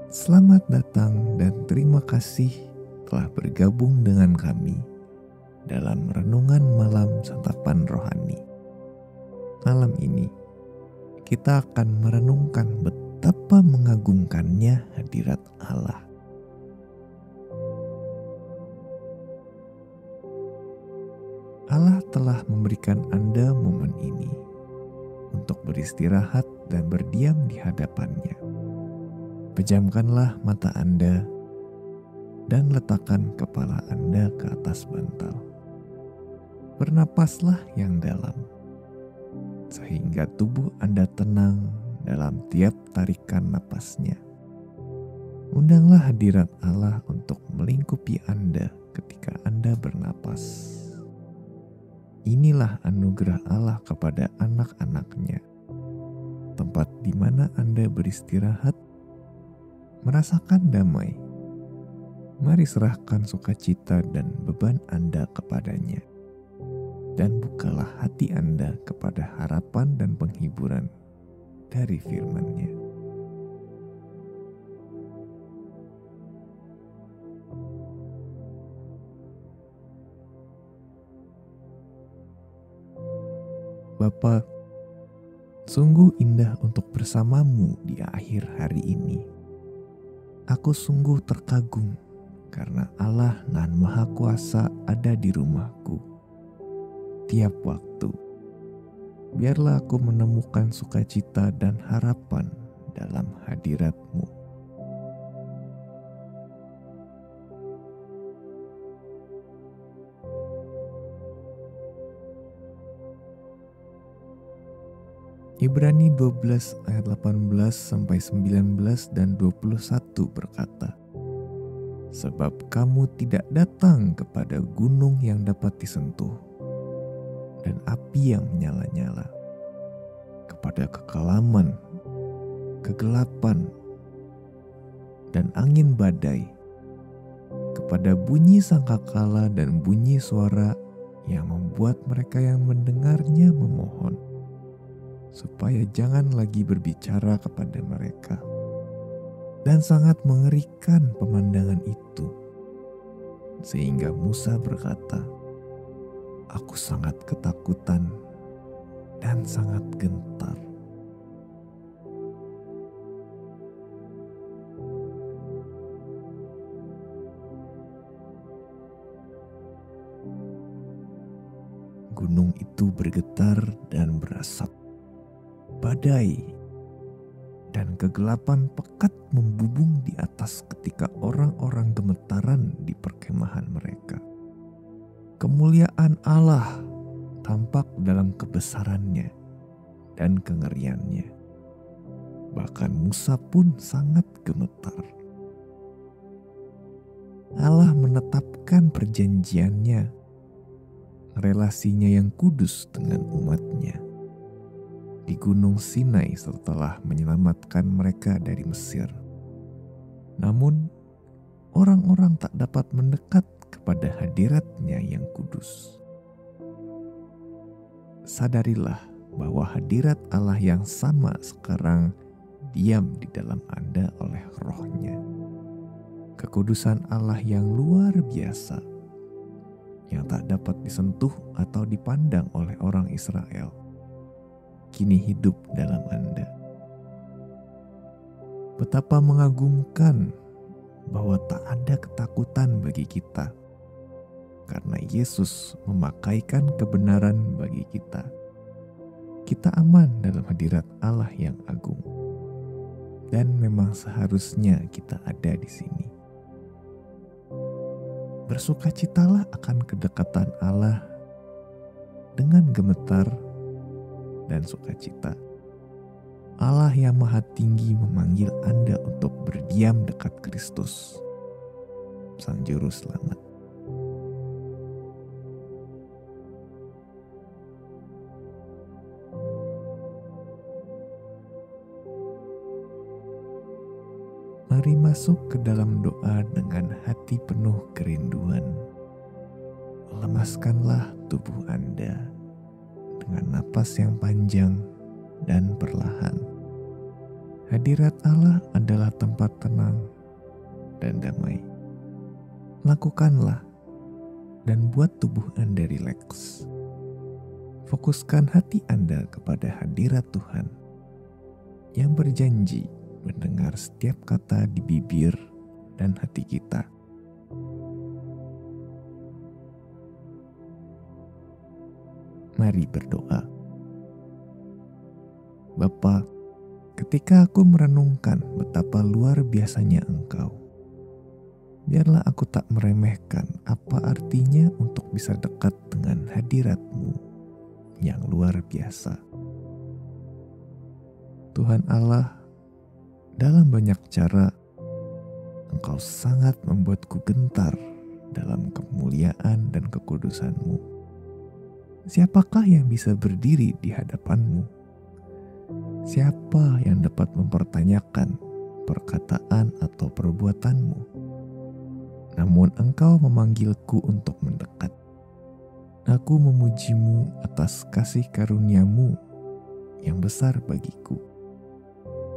Selamat datang dan terima kasih telah bergabung dengan kami dalam Renungan Malam Santapan Rohani. Malam ini kita akan merenungkan betapa mengagumkannya hadirat Allah. Allah telah memberikan Anda momen ini untuk beristirahat dan berdiam di hadapannya. Pejamkanlah mata Anda dan letakkan kepala Anda ke atas bantal. Bernapaslah yang dalam, sehingga tubuh Anda tenang dalam tiap tarikan napasnya. Undanglah hadirat Allah untuk melingkupi Anda ketika Anda bernapas. Inilah anugerah Allah kepada anak-anak-Nya, tempat di mana Anda beristirahat, merasakan damai. Mari serahkan sukacita dan beban Anda kepadanya, dan bukalah hati Anda kepada harapan dan penghiburan dari firman-Nya. Bapa, sungguh indah untuk bersamamu di akhir hari ini. Aku sungguh terkagum karena Allah nan Maha Kuasa ada di rumahku. Tiap waktu, biarlah aku menemukan sukacita dan harapan dalam hadirat-Mu. Ibrani 12 ayat 18 sampai 19 dan 21 berkata, "Sebab kamu tidak datang kepada gunung yang dapat disentuh dan api yang menyala-nyala, kepada kekelaman, kegelapan, dan angin badai, kepada bunyi sangkakala dan bunyi suara yang membuat mereka yang mendengarnya memohon, supaya jangan lagi berbicara kepada mereka. Dan sangat mengerikan pemandangan itu, sehingga Musa berkata, aku sangat ketakutan dan sangat gentar." Gunung itu bergetar dan berasap. Badai dan kegelapan pekat membubung di atas ketika orang-orang gemetaran di perkemahan mereka. Kemuliaan Allah tampak dalam kebesarannya dan kengeriannya. Bahkan Musa pun sangat gemetar. Allah menetapkan perjanjiannya, relasinya yang kudus dengan umatnya di Gunung Sinai setelah menyelamatkan mereka dari Mesir. Namun, orang-orang tak dapat mendekat kepada hadirat-Nya yang kudus. Sadarilah bahwa hadirat Allah yang sama sekarang diam di dalam Anda oleh Roh-Nya. Kekudusan Allah yang luar biasa, yang tak dapat disentuh atau dipandang oleh orang Israel, kini hidup dalam Anda. Betapa mengagumkan bahwa tak ada ketakutan bagi kita, karena Yesus memakaikan kebenaran bagi kita. Kita aman dalam hadirat Allah yang agung, dan memang seharusnya kita ada di sini. Bersukacitalah akan kedekatan Allah dengan gemetar dan sukacita. Allah yang Maha Tinggi memanggil Anda untuk berdiam dekat Kristus, Sang Juru Selamat. Mari masuk ke dalam doa dengan hati penuh kerinduan. Lemaskanlah tubuh Anda dengan napas yang panjang dan perlahan. Hadirat Allah adalah tempat tenang dan damai. Lakukanlah dan buat tubuh Anda rileks. Fokuskan hati Anda kepada hadirat Tuhan yang berjanji mendengar setiap kata di bibir dan hati kita. Mari berdoa. Bapa, ketika aku merenungkan betapa luar biasanya Engkau, biarlah aku tak meremehkan apa artinya untuk bisa dekat dengan hadirat-Mu yang luar biasa. Tuhan Allah, dalam banyak cara, Engkau sangat membuatku gentar dalam kemuliaan dan kekudusan-Mu. Siapakah yang bisa berdiri di hadapan-Mu? Siapa yang dapat mempertanyakan perkataan atau perbuatan-Mu? Namun Engkau memanggilku untuk mendekat. Aku memuji-Mu atas kasih karunia-Mu yang besar bagiku.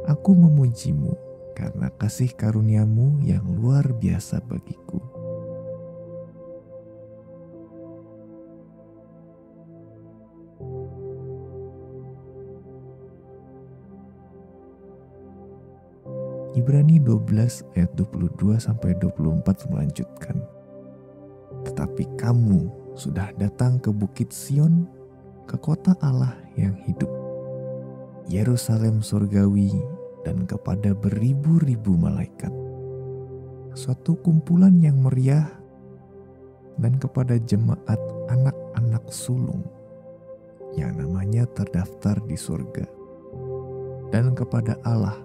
Aku memuji-Mu karena kasih karunia-Mu yang luar biasa bagiku. Ibrani 12 ayat 22-24 melanjutkan. Tetapi kamu sudah datang ke Bukit Sion, ke kota Allah yang hidup, Yerusalem surgawi, dan kepada beribu-ribu malaikat, suatu kumpulan yang meriah, dan kepada jemaat anak-anak sulung yang namanya terdaftar di surga, dan kepada Allah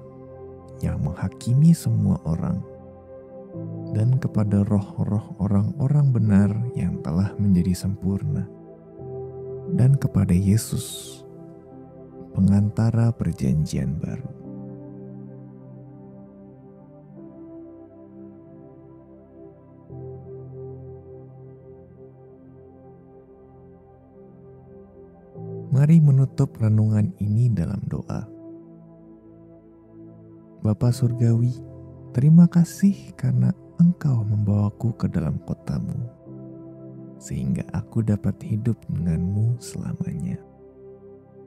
yang menghakimi semua orang, dan kepada roh-roh orang-orang benar yang telah menjadi sempurna, dan kepada Yesus, pengantara perjanjian baru. Mari menutup renungan ini dalam doa. Bapa Surgawi, terima kasih karena Engkau membawaku ke dalam kota-Mu, sehingga aku dapat hidup dengan-Mu selamanya.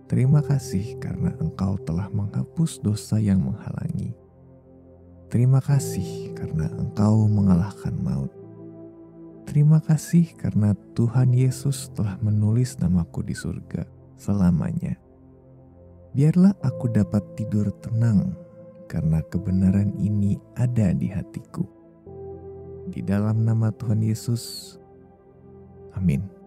Terima kasih karena Engkau telah menghapus dosa yang menghalangi. Terima kasih karena Engkau mengalahkan maut. Terima kasih karena Tuhan Yesus telah menulis namaku di surga selamanya. Biarlah aku dapat tidur tenang karena kebenaran ini ada di hatiku. Di dalam nama Tuhan Yesus, amin.